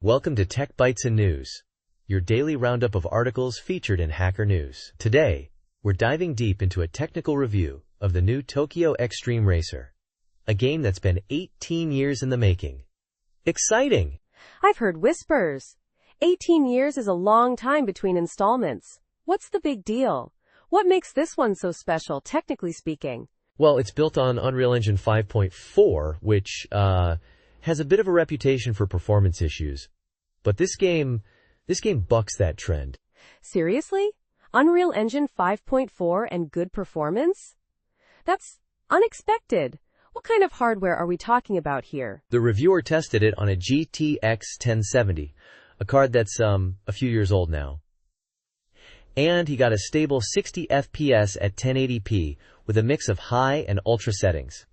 Welcome to Tech Bytes and News, your daily roundup of articles featured in Hacker News. Today, we're diving deep into a technical review of the new Tokyo Xtreme Racer, a game that's been 18 years in the making. Exciting! I've heard whispers. 18 years is a long time between installments. What's the big deal? What makes this one so special, technically speaking? Well, it's built on Unreal Engine 5.4, which, has a bit of a reputation for performance issues. But this game bucks that trend. Seriously? Unreal Engine 5.4 and good performance? That's unexpected. What kind of hardware are we talking about here? The reviewer tested it on a GTX 1070, a card that's a few years old now. And he got a stable 60 FPS at 1080p with a mix of high and ultra settings.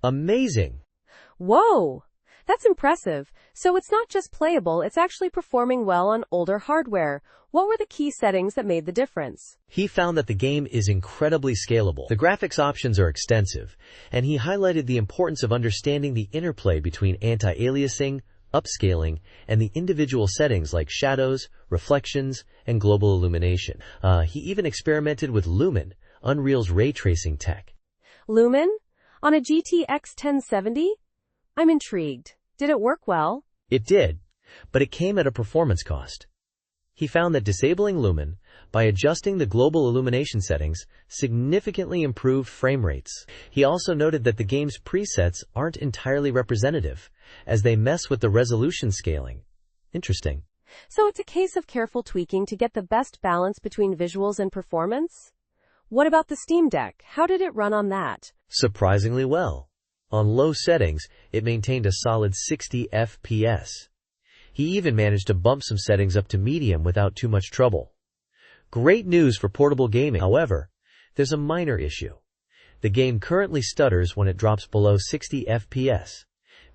Amazing! Whoa! That's impressive. So it's not just playable, it's actually performing well on older hardware. What were the key settings that made the difference? He found that the game is incredibly scalable. The graphics options are extensive, and he highlighted the importance of understanding the interplay between anti-aliasing, upscaling, and the individual settings like shadows, reflections, and global illumination. He even experimented with Lumen, Unreal's ray tracing tech. Lumen? On a GTX 1070? I'm intrigued. Did it work well? It did, but it came at a performance cost. He found that disabling Lumen, by adjusting the global illumination settings, significantly improved frame rates. He also noted that the game's presets aren't entirely representative, as they mess with the resolution scaling. Interesting. So it's a case of careful tweaking to get the best balance between visuals and performance? What about the Steam Deck? How did it run on that? Surprisingly well. On low settings, it maintained a solid 60 FPS. He even managed to bump some settings up to medium without too much trouble. Great news for portable gaming. However, there's a minor issue. The game currently stutters when it drops below 60 FPS,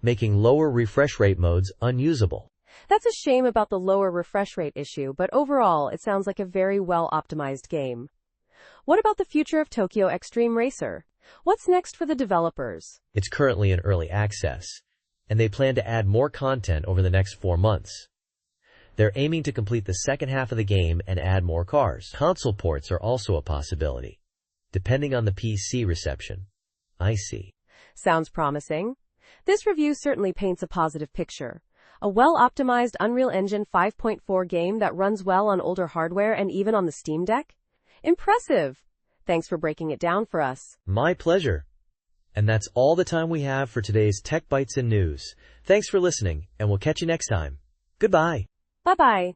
making lower refresh rate modes unusable. That's a shame about the lower refresh rate issue, but overall, it sounds like a very well-optimized game. What about the future of Tokyo Xtreme Racer? What's next for the developers? It's currently in early access, and they plan to add more content over the next 4 months. They're aiming to complete the second half of the game and add more cars. Console ports are also a possibility, depending on the PC reception. I see. Sounds promising. This review certainly paints a positive picture. A well-optimized Unreal Engine 5.4 game that runs well on older hardware and even on the Steam Deck? Impressive! Thanks for breaking it down for us. My pleasure. And that's all the time we have for today's Tech Bytes and News. Thanks for listening, and we'll catch you next time. Goodbye. Bye-bye.